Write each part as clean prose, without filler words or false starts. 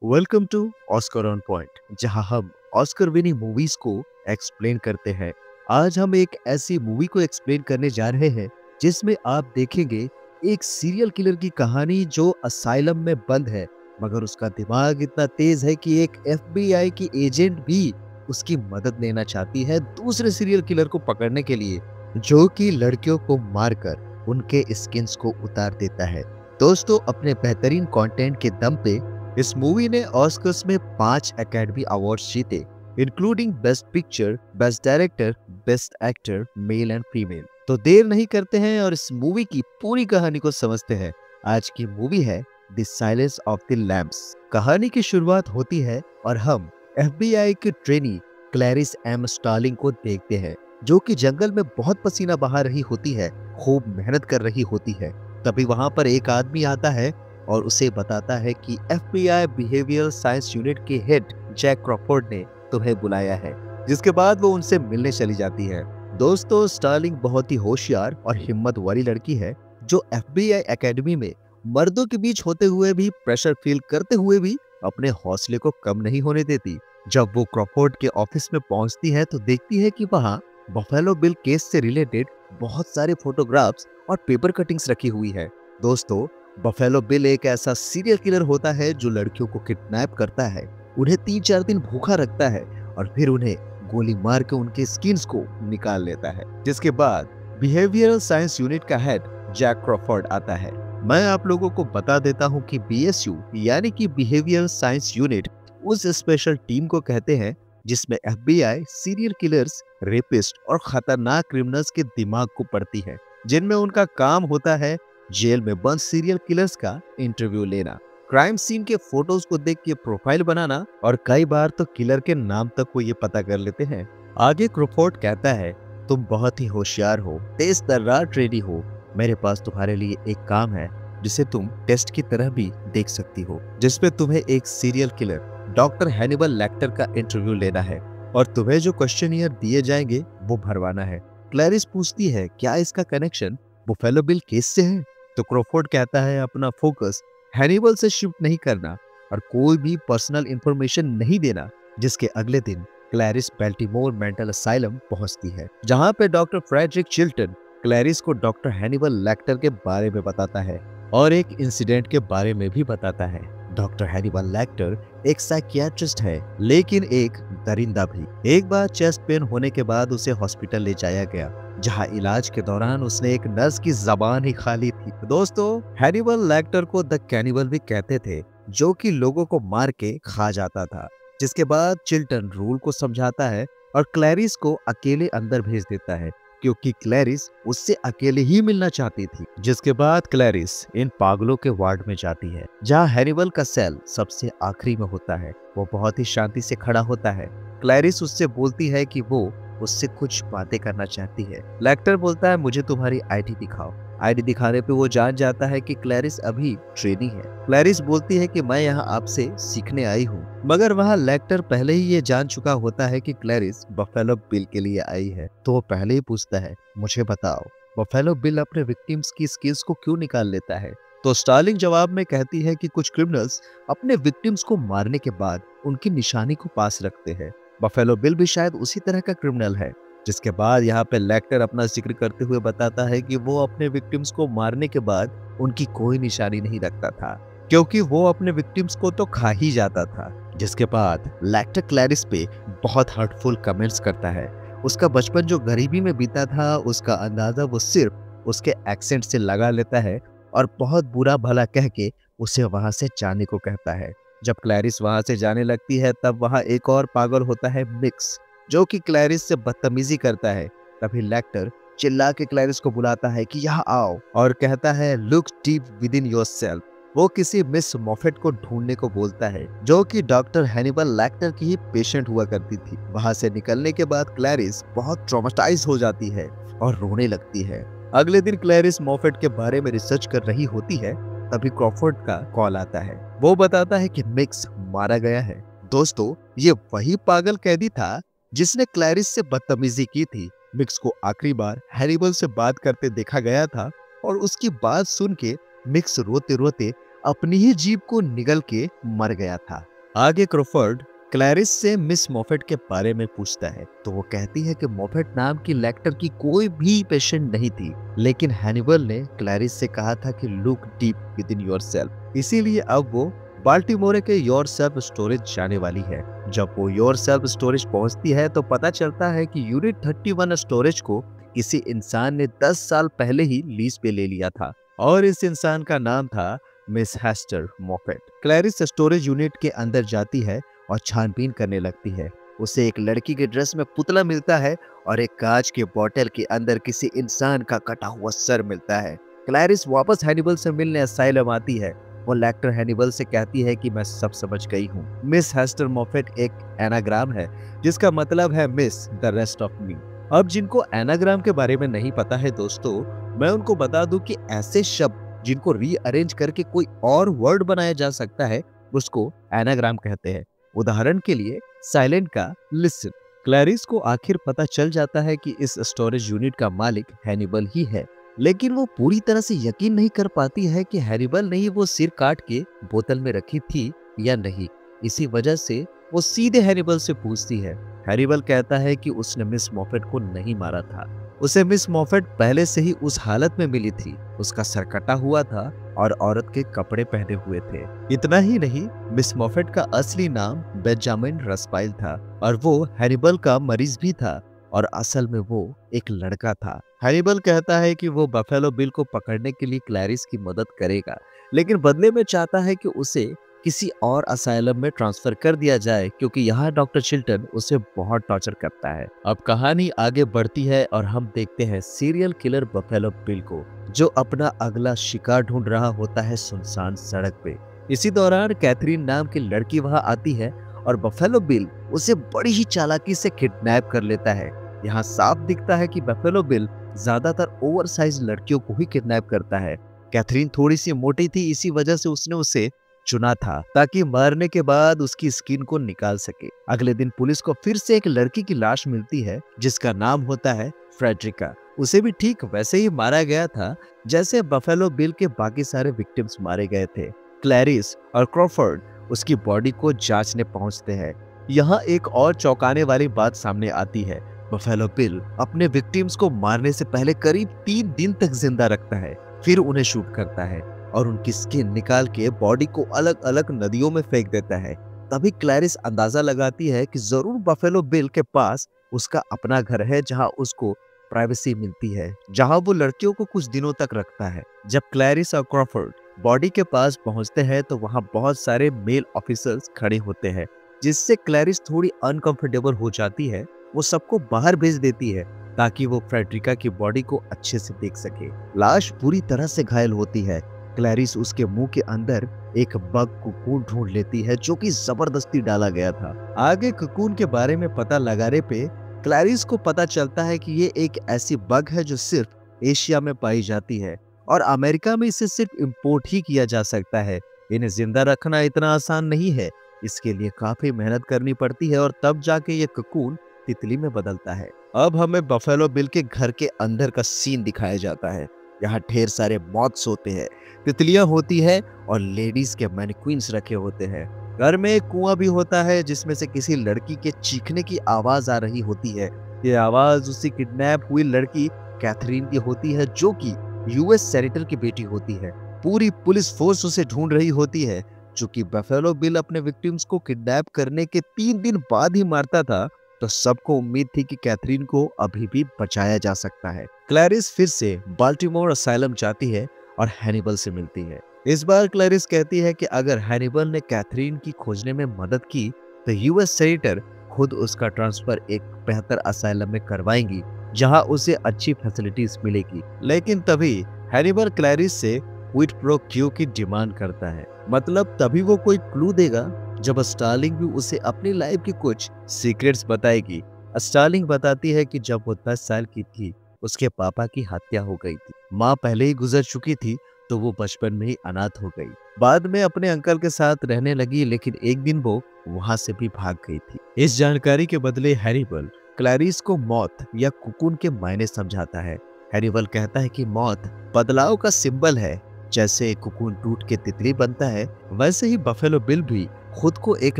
Welcome to Oscar on point, जहां हम Oscar winning movies को एक्सप्लेन करते हैं। आज हम एक ऐसी मूवी को एक्सप्लेन करने जा रहे हैं जिसमें आप देखेंगे एक सीरियल किलर की कहानी जो असाइलम में बंद है, मगर उसका दिमाग इतना तेज है कि एक एफबीआई की एजेंट भी उसकी मदद लेना चाहती है दूसरे सीरियल किलर को पकड़ने के लिए, जो कि लड़कियों को मारकर उनके स्किन्स को उतार देता है। दोस्तों, अपने बेहतरीन कंटेंट के दम पे इस मूवी ने ऑस्कर्स में 5 एकेडमी अवार्ड्स जीते, including best picture, best director, best actor male and female. तो देर नहीं करते हैं और इस मूवी की पूरी कहानी को समझते हैं। आज की मूवी है the silence of the lamps. कहानी की शुरुआत होती है और हम एफबीआई की ट्रेनी क्लैरिस एम स्टार्लिंग को देखते हैं, जो कि जंगल में बहुत पसीना बहा रही होती है, खूब मेहनत कर रही होती है। तभी वहां पर एक आदमी आता है और उसे बताता है कि एफबीआई बिहेवियरल साइंस यूनिट के हेड जैक क्रॉफोर्ड ने तुम्हें बुलाया है, जिसके बाद वो उनसे मिलने चली जाती है। दोस्तों, स्टार्लिंग बहुत ही होशियार और हिम्मत वाली लड़की है, जो एफबीआई एकेडमी में मर्दों के बीच होते हुए भी, प्रेशर फील करते हुए भी अपने हौसले को कम नहीं होने देती। जब वो क्रॉफोर्ड के ऑफिस में पहुंचती है तो देखती है कि वहां बफेलो बिल केस से रिलेटेड बहुत सारे फोटोग्राफ्स और पेपर कटिंग्स रखी हुई है। दोस्तों, बफेलो बिल एक ऐसा सीरियल किलर होता है जो लड़कियों को किडनैप करता है, उन्हें 3-4 दिन भूखा रखता है और फिर उन्हें गोली मार के उनके स्किन्स को निकाल लेता है। जिसके बाद बिहेवियरल साइंस यूनिट का हेड जैक क्रॉफोर्ड आता है। मैं आप लोगों को बता देता हूं कि बीएसयू यानी कि बिहेवियरल साइंस यूनिट उस स्पेशल टीम को कहते हैं जिसमें एफबीआई सीरियल किलर्स, रेपिस्ट और खतरनाक क्रिमिनल्स के दिमाग को पढ़ती है, जिनमें उनका काम होता है जेल में बंद सीरियल किलर्स का इंटरव्यू लेना, क्राइम सीन के फोटोज को देख के प्रोफाइल बनाना और कई बार तो किलर के नाम तक को ये पता कर लेते हैं। आगे क्रोफोर्ड कहता है, तुम बहुत ही होशियार हो, तेज तर्रार ट्रेनी हो। मेरे पास तुम्हारे लिए एक काम है जिसे तुम टेस्ट की तरह भी देख सकती हो, जिसमें तुम्हें एक serial killer doctor Hannibal lateral का इंटरव्यू लेना है और तुम्हें जो क्वेश्चनियर दिए जाएंगे वो भरवाना है। क्लैरिस पूछती है, क्या इसका कनेक्शन बुफेलो बिल केस से है? तो क्रोफोर्ड कहता है, अपना फोकस हैनिबल से शिफ्ट नहीं करना और कोई भी पर्सनल इंफॉर्मेशन नहीं देना। जिसके अगले दिन क्लैरिस बेल्टिमोर मेंटल असाइलम पहुंचती है, जहां पे डॉक्टर फ्रेडरिक चिल्टन क्लैरिस को डॉक्टर हैनिबल लेक्टर के बारे में बताता है और एक इंसिडेंट के बारे में भी बताता है। डॉक्टर हैनिबल लेक्टर एक साइकियाट्रिस्ट है, लेकिन एक दरिंदा भी। एक बार चेस्ट पेन होने के बाद उसे हॉस्पिटल ले जाया गया, जहां इलाज के दौरान उसने एक नर्स की जबान ही खा ली थी। दोस्तों, हैनिबल लेक्टर को द कैनिबल भी कहते थे, जो कि लोगों को मार के खा जाता था। जिसके बाद चिल्टन रूल को समझाता है और क्लैरिस को अकेले अंदर भेज देता है, क्योंकि क्लैरिस उससे अकेले ही मिलना चाहती थी। जिसके बाद क्लैरिस इन पागलों के वार्ड में जाती है, जहां हैनिबल का सेल सबसे आखिरी में होता है। वो बहुत ही शांति से खड़ा होता है। क्लैरिस उससे बोलती है कि वो उससे कुछ बातें करना चाहती है। लेक्टर बोलता है, मुझे तुम्हारी आईडी दिखाओ। आईडी दिखाने पे वो जान जाता है कि क्लैरिस अभी ट्रेनी है। क्लैरिस बोलती है कि मैं यहाँ आपसे सीखने आई हूँ, मगर वहाँ लेक्टर पहले ही ये जान चुका होता है कि क्लैरिस बफेलो बिल के लिए आई है। तो वो पहले ही पूछता है, मुझे बताओ बफेलो बिल अपने विक्टिम्स की स्किल्स को क्यों निकाल लेता है? तो स्टार्लिंग जवाब में कहती है कि कुछ क्रिमिनल्स अपने विक्टिम्स को मारने के बाद उनकी निशानी को पास रखते हैं। बफेलो बिल भी शायद उसी तरह का क्रिमिनल है। जिसके बाद यहाँ पे लेक्टर अपना जिक्र करते हुए बताता है कि वो अपने विक्टिम्स को मारने के बाद उनकी कोई निशानी नहीं रखता था, क्योंकि वो अपने विक्टिम्स को तो खा ही जाता था। जिसके बाद लेक्टर क्लैरिस पे बहुत हर्टफुल कमेंट्स करता है। उसका बचपन जो गरीबी में बीता था, उसका अंदाजा वो सिर्फ उसके एक्सेंट से लगा लेता है और बहुत बुरा भला कह के उसे वहां से जाने को कहता है। जब क्लैरिस वहां से जाने लगती है, तब वहां एक और पागल होता है, मिक्स, जो कि क्लैरिस से बदतमीजी करता है। तभी लेक्टर चिल्ला के क्लैरिस को बुलाता है कि यहाँ आओ और कहता है, look deep with in yourself. वो किसी मिस मॉफेट को ढूंढने को बोलता है, जो कि डॉक्टर हैनिबल लेक्टर की ही पेशेंट हुआ करती थी। वहां से निकलने के बाद क्लैरिस बहुत ट्रॉमेटाइज हो जाती है और रोने लगती है। अगले दिन क्लैरिस मॉफेट के बारे में रिसर्च कर रही होती है, तभी क्रॉफोर्ड का कॉल आता है। वो बताता है कि मिक्स मारा गया है। दोस्तों, ये वही पागल कैदी था जिसने क्लैरिस से बदतमीजी की थी। मिक्स को आखिरी बार हैनिबल से बात करते देखा गया था और उसकी बात सुन के मिक्स रोते रोते अपनी ही जीभ को निगल के मर गया था। आगे क्रॉफर्ड क्लैरिस से मिस मॉफेट के बारे में पूछता है तो वो कहती है कि मॉफेट नाम की लेक्टर की कोई भी पेशेंट नहीं थी, लेकिन हैनिबल ने क्लैरिस से कहा था कि look deep with in yourself. इसीलिए अब वो बाल्टीमोरे के योरसेल्फ स्टोरेज जाने वाली है। जब वो योरसेल्फ स्टोरेज पहुंचती है तो पता चलता है कि यूनिट 31 स्टोरेज को किसी इंसान ने 10 साल पहले ही लीज पे ले लिया था और इस इंसान का नाम था Miss Hester Moffat. Clarice storage unit के अंदर जाती है और छानबीन करने लगती है। उसे एक लड़की के ड्रेस में पुतला मिलता है और एक कांच के बोतल के अंदर किसी इंसान का कटा हुआ सर मिलता है। क्लैरिस वापस हैनिबल से मिलने असाइलम आती है। वो लेक्टर हैनिबल से कहती है कि मैं सब समझ गई हूँ। मिस हेस्टर मॉफेट एक एनाग्राम है जिसका मतलब है miss the rest of me. अब जिनको एनाग्राम के बारे में नहीं पता है दोस्तों, मैं उनको बता दूं कि ऐसे शब्द जिनको रीअरेंज करके कोई और वर्ड बनाया जा सकता है उसको एनाग्राम कहते हैं। उदाहरण के लिए साइलेंट का लिसन। क्लैरिस को आखिर पता चल जाता है कि इस स्टोरेज यूनिट का मालिक हैनिबल ही है, लेकिन वो पूरी तरह से यकीन नहीं कर पाती है कि हैनिबल ने ही वो सिर काट के बोतल में रखी थी या नहीं। इसी वजह से वो सीधे हैनिबल से पूछती है। हैनिबल कहता है कि उसने मिस मॉफेट को नहीं मारा था, उसे मिस मॉफेट पहले से ही उस हालत में मिली थी। उसका सर कटा हुआ था और औरत के कपड़े पहने हुए थे। इतना ही नहीं, मिस मॉफेट का असली नाम बेंजामिन रस्पाइल था और वो हैनिबल का मरीज भी था और असल में वो एक लड़का था। हैनिबल कहता है कि वो बफेलो बिल को पकड़ने के लिए क्लैरिस की मदद करेगा, लेकिन बदले में चाहता है कि उसे किसी और असाइलम में ट्रांसफर कर दिया जाए क्योंकि यहाँ डॉक्टर चिल्टन उसे बहुत टॉर्चर करता है। अब कहानी आगे बढ़ती है और हम देखते हैं सीरियल किलर बफेलो बिल को, जो अपना अगला शिकार ढूंढ रहा होता है सुनसान सड़क पे। इसी दौरान कैथरीन नाम की लड़की वहां आती है और बफेलो बिल उसे बड़ी ही चालाकी से किडनैप कर लेता है। यहाँ साफ दिखता है कि बफेलो बिल ज्यादातर ओवरसाइज लड़कियों को ही किडनैप करता है। कैथरीन थोड़ी सी मोटी थी, इसी वजह से उसने उसे चुना था ताकि मारने के बाद उसकी स्किन को निकाल सके। अगले दिन पुलिस को फिर से एक लड़की की लाश मिलती है जिसका नाम होता है फ्रेडरिका। उसे भी ठीक वैसे ही मारा गया था जैसे बफेलो बिल के बाकी सारे विक्टिम्स मारे गए थे। क्लैरिस और क्रॉफर्ड उसकी बॉडी को जांचने पहुंचते हैं। यहाँ एक और चौंकाने वाली बात सामने आती है। बफेलो बिल अपने विक्टिम्स को मारने से पहले करीब 3 दिन तक जिंदा रखता है, फिर उन्हें शूट करता है और उनकी स्किन निकाल के बॉडी को अलग अलग नदियों में फेंक देता है। तभी क्लैरिस अंदाजा लगाती है कि जरूर बफेलो बिल के पास उसका अपना घर है जहां उसको प्राइवेसी मिलती है, जहां वो लड़कियों को कुछ दिनों तक रखता है। जब क्लैरिस और क्रॉफर्ड बॉडी के पास पहुंचते हैं तो वहां बहुत सारे मेल ऑफिसर्स खड़े होते हैं, जिससे क्लैरिस थोड़ी अनकंफर्टेबल हो जाती है। वो सबको बाहर भेज देती है ताकि वो फ्रेडरिका की बॉडी को अच्छे से देख सके। लाश पूरी तरह से घायल होती है। क्लैरिस उसके मुंह के अंदर एक बग कुकून ढूंढ लेती है जो कि जबरदस्ती डाला गया था। आगे कुकून के बारे में पता लगाने पे क्लैरिस को पता चलता है कि ये एक ऐसी बग है जो सिर्फ एशिया में पाई जाती है और अमेरिका में इसे सिर्फ इंपोर्ट ही किया जा सकता है। इन्हें जिंदा रखना इतना आसान नहीं है, इसके लिए काफी मेहनत करनी पड़ती है और तब जाके ये कुकून तितली में बदलता है। अब हमें बफेलो बिल के घर के अंदर का सीन दिखाया जाता है। यहाँ ढेर सारे मॉथ्स होते हैं, तितलियां होती है और लेडीज के मैनिक्विन्स रखे होते हैं। घर में एक कुआं भी होता है जिसमें से किसी लड़की के चीखने की आवाज आ रही होती है। ये आवाज उसी किडनैप हुई लड़की कैथरीन की होती है जो कि यूएस सेनेटर की बेटी होती है। पूरी पुलिस फोर्स उसे ढूंढ रही होती है। चूंकि बफेलो बिल अपने विक्टिम्स को किडनैप करने के 3 दिन बाद ही मारता था, तो सबको उम्मीद थी कि कैथरीन को अभी भी बचाया जा सकता है। क्लैरिस फिर से बाल्टीमोर असाइलम जाती है और हैनिबल से मिलती है। इस बार क्लैरिस कहती है कि अगर हैनिबल ने कैथरीन की खोजने में मदद की तो यूएस सेनेटर खुद उसका ट्रांसफर एक बेहतर असाइलम में करवाएंगी जहां उसे अच्छी फैसिलिटीज मिलेगी। लेकिन तभी हैनिबल क्लैरिस से क्विड प्रो क्यू की डिमांड करता है। मतलब तभी वो कोई क्लू देगा जब स्टार्लिंग भी उसे अपनी लाइफ की कुछ सीक्रेट्स बताएगी। स्टार्लिंग बताती है कि जब वो 10 साल की थी उसके पापा की हत्या हो गई थी। माँ पहले ही गुजर चुकी थी तो वो बचपन में ही अनाथ हो गई। बाद में अपने अंकल के साथ रहने लगी, लेकिन एक दिन वो वहां से भी भाग गई थी। इस जानकारी के बदले हैनिबल क्लैरिस को मौत या कुकून के मायने समझाता है। हैनिबल कहता है कि मौत बदलाव का सिंबल है, जैसे कोकून टूट के तितली बनता है, वैसे ही बफेलो बिल भी खुद को एक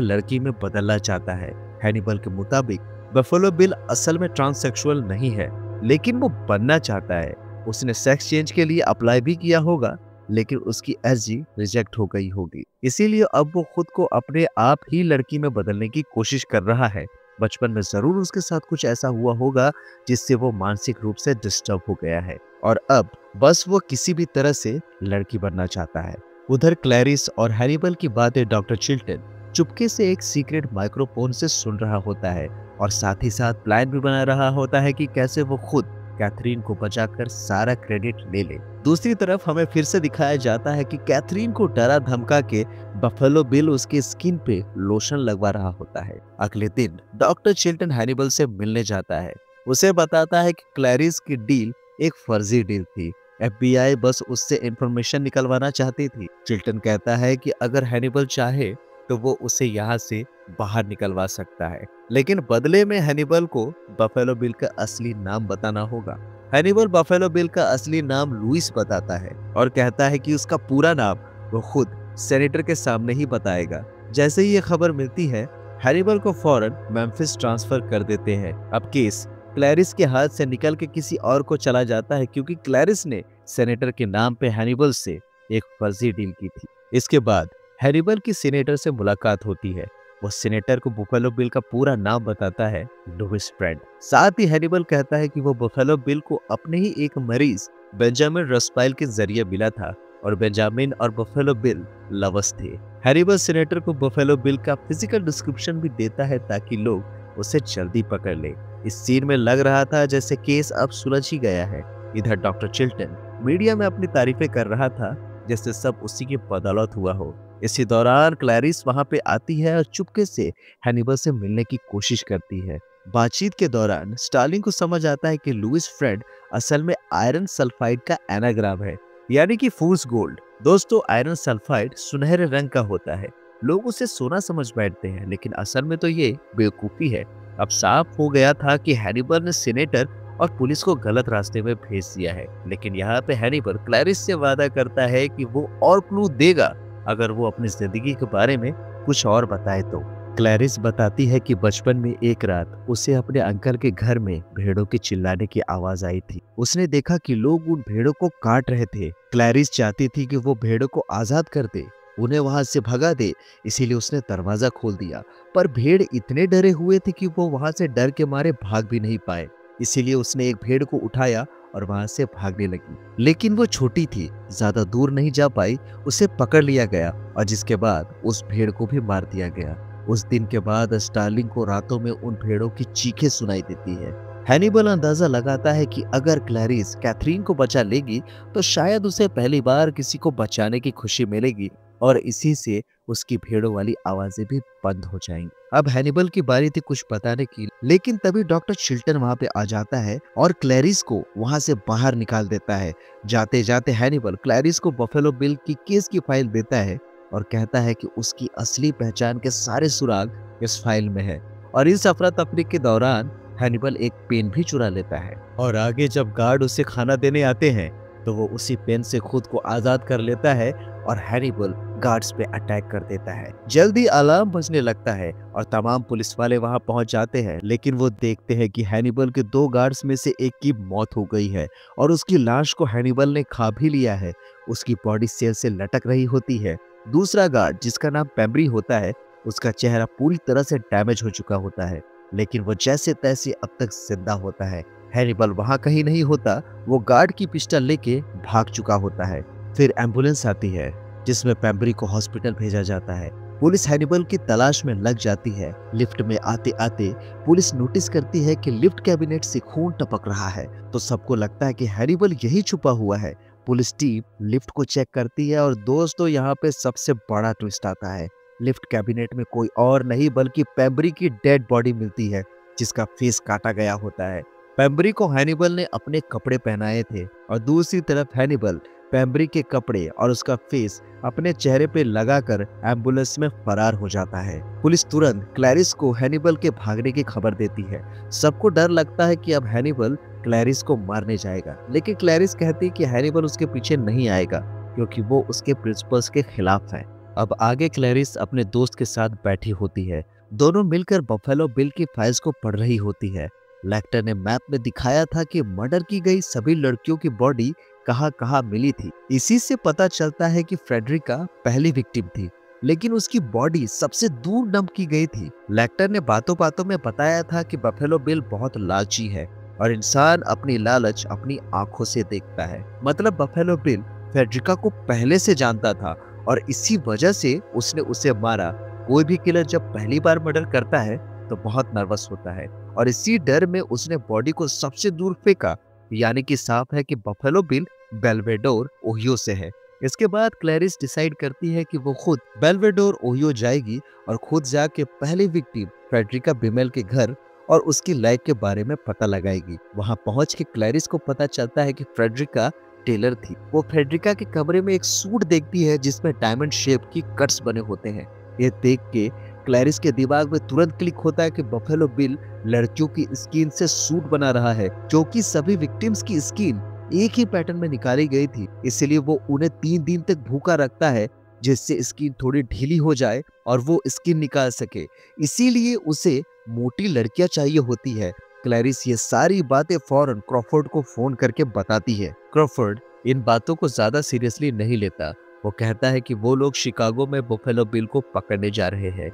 लड़की में बदलना चाहता है। हैनिबल के मुताबिक बफेलो बिल असल में ट्रांससेक्सुअल नहीं है, लेकिन वो बनना चाहता है। उसने सेक्स चेंज के लिए अप्लाई भी किया होगा, लेकिन उसकी अर्जी रिजेक्ट हो गई होगी। इसीलिए अब वो खुद को अपने आप ही लड़की में बदलने की कोशिश कर रहा है। बचपन में जरूर उसके साथ कुछ ऐसा हुआ होगा जिससे वो मानसिक रूप से डिस्टर्ब हो गया है, और अब बस वो किसी भी तरह से लड़की बनना चाहता है। उधर क्लैरिस और हैनिबल की बातें डॉक्टर चिल्टन चुपके से एक सीक्रेट माइक्रोफोन से सुन रहा होता है, और साथ ही साथ प्लान भी बना रहा होता है कि कैसे वो खुद कैथरीन को बचाकर सारा क्रेडिट ले ले। दूसरी तरफ हमें फिर से दिखाया जाता है कि कैथरीन को डरा धमका के बफेलो बिल उसके स्किन पे लोशन लगवा रहा होता है। अगले दिन डॉक्टर चिल्टन हैनिबल से मिलने जाता है। उसे बताता है कि क्लैरिस की डील एक फर्जी डील थी। FBI बस उससे इंफॉर्मेशन निकलवाना चाहती थी। चिल्टन कहता है कि अगर हैनिबल चाहे तो वो उसे यहाँ से बाहर निकलवा सकता है, लेकिन बदले में हैनिबल को बफेलो बिल का असली नाम बताना होगा। हैनिबल बफेलो बिल का असली नाम लुइस बताता है और कहता है कि उसका पूरा नाम वो खुद सेनेटर के सामने ही बताएगा। जैसे ही ये खबर मिलती है, हैनिबल को फौरन मेम्फिस ट्रांसफर कर देते हैं। अब केस क्लैरिस के हाथ से निकल के किसी और को चला जाता है, क्योंकि क्लैरिस ने सेनेटर के नाम पे हैनिबल से एक फर्जी डील की थी। इसके बाद हैनिबल की सेनेटर से मुलाकात होती है। वो सेनेटर को बफेलो बिल का पूरा नाम बताता है, लुइस फ्रेंड। साथ ही हैनिबल कहता है कि वो बफेलो बिल को अपने ही एक मरीज बेंजामिन रस्पाइल के जरिए मिला था, और बेंजामिन और बफेलो बिल लवर्स थे। हैनिबल सेनेटर को बफेलो बिल का फिजिकल डिस्क्रिप्शन भी देता है ताकि लोग उसे जल्दी पकड़ ले। इस सीन में लग रहा था जैसे केस अब सुलझ ही गया है। इधर डॉक्टर चिल्टन मीडिया में अपनी तारीफें कर रहा था, जैसे सब उसी की बदौलत हुआ हो। इसी दौरान क्लैरिस वहां पे आती है और चुपके से हैनिबल से मिलने की कोशिश करती है। बातचीत के दौरान स्टार्लिंग को समझ आता है कि लुइस फ्रेंड असल में आयरन सल्फाइड का एनाग्राम है, यानी कि फूल्स गोल्ड। दोस्तों, आयरन सल्फाइड सुनहरे रंग का होता है। लोग उसे सोना समझ बैठते हैं, लेकिन असल में तो ये बेवकूफी है। अब साफ हो गया था कि हैनिबल ने सीनेटर और पुलिस को गलत रास्ते में भेज दिया है, लेकिन यहाँ पे हैनिबल क्लैरिस से वादा करता है कि वो और क्लू देगा अगर वो अपनी जिंदगी के बारे में कुछ और बताए तो। क्लैरिस बताती है कि बचपन में एक रात उसे अपने अंकल के घर में भेड़ों के चिल्लाने की आवाज आई थी। उसने देखा कि लोग उन भेड़ों को काट रहे थे। क्लैरिस चाहती थी कि वो भेड़ों को आजाद कर दे, उन्हें वहां से भगा दे, इसीलिए उसने दरवाजा खोल दिया। पर भेड़ इतने डरे हुए थे कि वो वहां से डर के मारे भाग भी नहीं पाए। इसीलिए उसने एक भेड़ को उठाया और वहां से भागने लगी, लेकिन वो छोटी थी, ज्यादा दूर नहीं जा पाई। उसे पकड़ लिया गया और जिसके बाद उस भेड़ को भी मार दिया गया। उस दिन के बाद स्टार्लिंग को रातों में उन भेड़ों की चीखें सुनाई देती है। हैनिबल अंदाजा लगाता है कि अगर क्लैरिस कैथरीन को बचा लेगी तो शायद उसे पहली बार किसी को बचाने की खुशी मिलेगी, और इसी से उसकी भेड़ों वाली आवाजें भी बंद हो जाएंगी। अब हैनिबल की बारी थी कुछ बताने की, लेकिन तभी डॉक्टर चिल्टन वहां पे आ जाता है और क्लैरिस को वहां से बाहर निकाल देता है। जाते जाते हैनिबल क्लैरिस को बफेलो बिल की केस की फाइल देता है और कहता है कि उसकी असली पहचान के सारे सुराग इस फाइल में है। और इस अफरा तफरी के दौरान हैनिबल एक पेन भी चुरा लेता है, और आगे जब गार्ड उसे खाना देने आते हैं तो वो उसी पेन से खुद को आजाद कर लेता है और हैनिबल गार्ड्स पे अटैक कर देता है। जल्दी अलार्म बजने लगता है और तमाम पुलिस वाले वहां पहुंच जाते हैं, लेकिन वो देखते हैं कि हैनिबल के 2 गार्ड्स में से एक की मौत हो गई है और उसकी लाश को हैनिबल ने खा भी लिया है। उसकी बॉडी सेल से लटक रही होती है। दूसरा गार्ड, जिसका नाम पेम्ब्री होता है, उसका चेहरा पूरी तरह से डैमेज हो चुका होता है, लेकिन वो जैसे तैसे अब तक जिंदा होता है। हैनिबल वहां कहीं नहीं होता, वो गार्ड की पिस्टल लेके भाग चुका होता है। फिर एम्बुलेंस आती है जिसमें पेम्ब्री को हॉस्पिटल भेजा जाता है। पुलिस हैनिबल की तलाश में लग जाती है। लिफ्ट में आते आते पुलिस नोटिस करती है कि लिफ्ट कैबिनेट से खून टपक रहा है, तो सबको लगता है कि हैनिबल यही छुपा हुआ है। पुलिस टीम लिफ्ट को चेक करती है और दोस्तों यहाँ पे सबसे बड़ा ट्विस्ट आता है। लिफ्ट कैबिनेट में कोई और नहीं बल्कि पेम्ब्री की डेड बॉडी मिलती है, जिसका फेस काटा गया होता है। पेम्ब्री को हैनिबल ने अपने कपड़े पहनाए थे और दूसरी तरफ हैनिबल पेम्ब्री के कपड़े और उसका फेस अपने चेहरे पे लगाकर एम्बुलेंस में फरार हो जाता है। पुलिस तुरंत क्लैरिस को हैनिबल के भागने की खबर देती है। सबको डर लगता है कि अब हैनिबल क्लैरिस को मारने जाएगा, लेकिन क्लैरिस कहती है कि हैनिबल उसके पीछे नहीं आएगा। क्योंकि वो उसके प्रिंसिपल्स के खिलाफ है। अब आगे क्लैरिस अपने दोस्त के साथ बैठी होती है। दोनों मिलकर बफेलो बिल की फाइल्स को पढ़ रही होती है। लेक्टर ने मैप में दिखाया था कि मर्डर की गई सभी लड़कियों की बॉडी कहाँ कहाँ मिली थी। इसी से पता चलता है कि फ्रेडरिका पहली विक्टिम थी, लेकिन उसकी बॉडी सबसे दूर डंप की गई थी। लेक्टर ने बातों बातों में बताया था कि बफेलो बिल बहुत लालची है और इंसान अपनी लालच अपनी आंखों से देखता है। मतलब बफेलो बिल फ्रेडरिका को पहले से जानता था और इसी वजह से उसने उसे मारा। कोई भी किलर जब पहली बार मर्डर करता है तो बहुत नर्वस होता है और इसी डर में उसने बॉडी को सबसे दूर फेंका। यानी कि साफ है कि बफेलो बिल बेल्वेडोर ओहियो से है। इसके बाद क्लैरिस डिसाइड करती है कि वो खुद बेल्वेडोर ओहियो जाएगी और खुद जाके पहली विक्टिम फ्रेडरिका बिमेल के घर और उसकी लाइफ के बारे में पता लगाएगी। वहां पहुंच के क्लैरिस को पता चलता है कि फ्रेडरिका टेलर थी। वो फ्रेडरिका के कमरे में एक सूट देखती है जिसमें डायमंड शेप की कट्स बने होते हैं। ये देख के क्लैरिस के दिमाग में तुरंत क्लिक होता है कि बफेलो बिल लड़कियों की स्किन से सूट बना रहा है, जो कि सभी विक्टिम्स की स्किन एक ही पैटर्न में निकाली गई थी। इसलिए वो उन्हें 3 दिन तक भूखा रखता है जिससे स्किन थोड़ी ढीली हो जाए और वो स्किन निकाल सके। इसीलिए उसे मोटी लड़कियां चाहिए होती है। क्लैरिस ये सारी बातें फौरन क्रॉफोर्ड को फोन करके बताती है। क्रॉफोर्ड इन बातों को ज्यादा सीरियसली नहीं लेता। वो कहता है कि वो लोग शिकागो में बफेलो बिल को पकड़ने जा रहे हैं।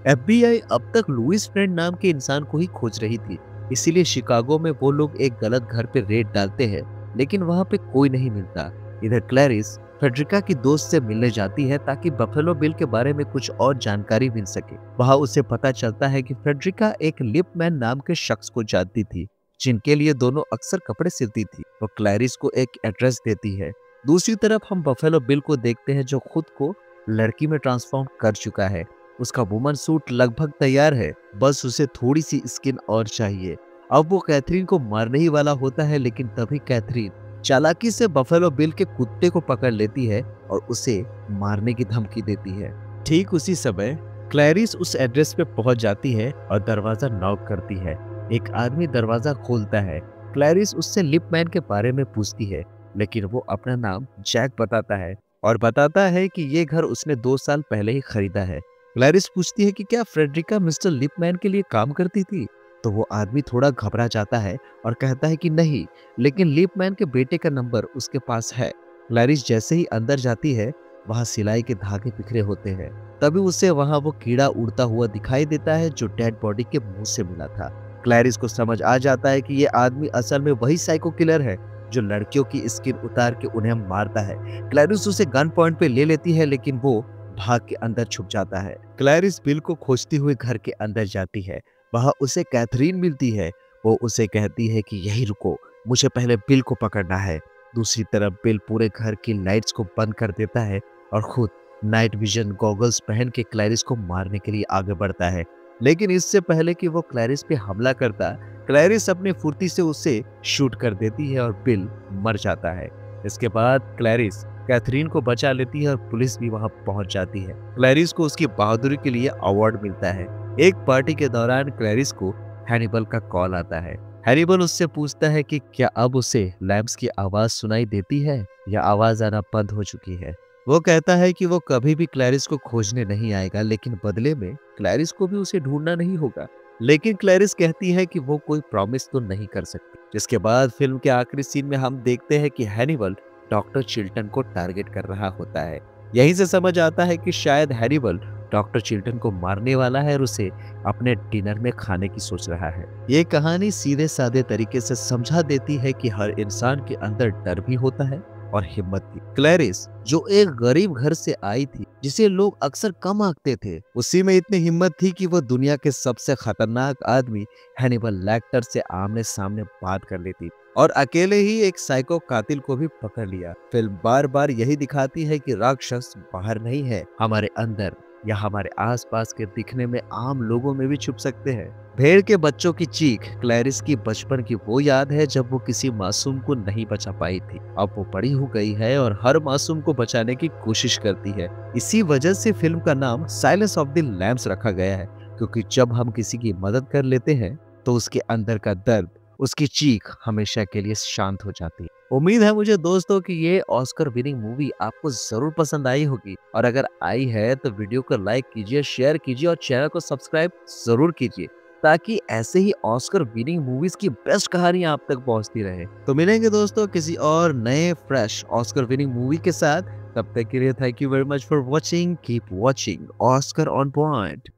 FBI अब तक लुइस फ्रेंड नाम के इंसान को ही खोज रही थी, इसीलिए शिकागो में वो लोग एक गलत घर पे रेड डालते हैं, लेकिन वहां पे कोई नहीं मिलता। इधर क्लैरिस फ्रेडरिका की दोस्त से मिलने जाती है ताकि बफेलो बिल के बारे में कुछ और जानकारी मिल सके। वहां उसे पता चलता है कि फ्रेडरिका एक लिपमैन नाम के शख्स को जानती थी, जिनके लिए दोनों अक्सर कपड़े सिलती थी। वो क्लैरिस को एक एड्रेस देती है। दूसरी तरफ हम बफेलो बिल को देखते हैं, जो खुद को लड़की में ट्रांसफॉर्म कर चुका है। उसका वुमन सूट लगभग तैयार है, बस उसे थोड़ी सी स्किन और चाहिए। अब वो कैथरीन को मारने ही वाला होता है, लेकिन तभी कैथरीन चालाकी से बफेलो बिल के कुत्ते को पकड़ लेती है और उसे मारने की धमकी देती है। ठीक उसी समय क्लैरिस उस एड्रेस पे पहुंच जाती है और दरवाजा नॉक करती है। एक आदमी दरवाजा खोलता है। क्लैरिस उससे लिपमैन के बारे में पूछती है, लेकिन वो अपना नाम जैक बताता है और बताता है कि ये घर उसने 2 साल पहले ही खरीदा है। क्लैरिस पूछती है कि क्या फ्रेडरिका मिस्टर लिपमैन के लिए काम करती थी, तो वो आदमी थोड़ा घबरा जाता है और कहता है कि नहीं, लेकिन लिपमैन के बेटे का नंबर उसके पास है। क्लैरिस जैसे ही अंदर जाती है, वहां सिलाई के धागे बिखरे होते हैं। तभी उसे वहां वो कीड़ा उड़ता हुआ दिखाई देता है जो डेड बॉडी के मुंह से मिला था। क्लैरिस को समझ आ जाता है कि ये आदमी असल में वही साइको किलर है जो लड़कियों की स्किन उतार के उन्हें मारता है। क्लैरिस उसे गन पॉइंट पे ले लेती है, लेकिन वो भाग के अंदर छुप जाता है। क्लैरिस बिल को खोजती हुए घर के अंदर जाती है। वहां उसे कैथरीन मिलती है। वो उसे कहती है कि यही रुको, मुझे पहले बिल को पकड़ना है। दूसरी तरफ बिल पूरे घर की लाइट्स को बंद कर देता है और खुद नाइट विजन गॉगल्स पहन के क्लैरिस को मारने के लिए आगे बढ़ता है। लेकिन इससे पहले कि वो क्लैरिस पे हमला करता, क्लैरिस अपनी फुर्ती से उसे शूट कर देती है और बिल मर जाता है। इसके बाद क्लैरिस कैथरीन को बचा लेती है और पुलिस भी वहां पहुंच जाती है। क्लैरिस को उसकी बहादुरी के लिए अवार्ड मिलता है। एक पार्टी के दौरान क्लैरिस को हैनिबल का कॉल आता है। हैनिबल उससे पूछता है कि क्या अब उसे लैम्प्स की आवाज सुनाई देती है या आवाज आना बंद हो चुकी है। वो कहता है कि वो कभी भी क्लैरिस को खोजने नहीं आएगा, लेकिन बदले में क्लैरिस को भी उसे ढूंढना नहीं होगा। लेकिन क्लैरिस कहती है कि वो कोई प्रॉमिस तो नहीं कर सकती। जिसके बाद फिल्म के आखिरी सीन में हम देखते हैं कि हैनिबल डॉक्टर चिल्टन को टारगेट कर रहा होता है। यहीं से समझ आता है कि शायद हैनिबल डॉक्टर चिल्टन को मारने वाला है और उसे अपने डिनर में खाने की सोच रहा है। ये कहानी सीधे साधे तरीके से समझा देती है कि हर इंसान के अंदर डर भी होता है और हिम्मत भी। क्लैरिस जो एक गरीब घर से आई थी, जिसे लोग अक्सर कम आंकते थे, उसी में इतनी हिम्मत थी कि वो दुनिया के सबसे खतरनाक आदमी हैनिबल लेक्टर से आमने सामने बात कर लेती और अकेले ही एक साइको कातिल को भी पकड़ लिया। फिल्म बार बार यही दिखाती है कि राक्षस बाहर नहीं है, हमारे अंदर या हमारे आसपास के दिखने में आम लोगों में भी छुप सकते हैं। भेड़ के बच्चों की चीख क्लैरिस की बचपन की वो याद है जब वो किसी मासूम को नहीं बचा पाई थी। अब वो बड़ी हो गई है और हर मासूम को बचाने की कोशिश करती है। इसी वजह से फिल्म का नाम साइलेंस ऑफ द लैम्स रखा गया है, क्योंकि जब हम किसी की मदद कर लेते हैं तो उसके अंदर का दर्द उसकी चीख हमेशा के लिए शांत हो जाती है। उम्मीद है मुझे दोस्तों कि ये ऑस्कर विनिंग मूवी आपको जरूर पसंद आई होगी, और अगर आई है तो वीडियो को लाइक कीजिए, शेयर कीजिए और चैनल को सब्सक्राइब जरूर कीजिए, ताकि ऐसे ही ऑस्कर विनिंग मूवीज की बेस्ट कहानियां आप तक पहुंचती रहे। तो मिलेंगे दोस्तों किसी और नए फ्रेश ऑस्कर विनिंग मूवी के साथ। तब तक के लिए thank you very much for watching. Keep watching Oscar on point.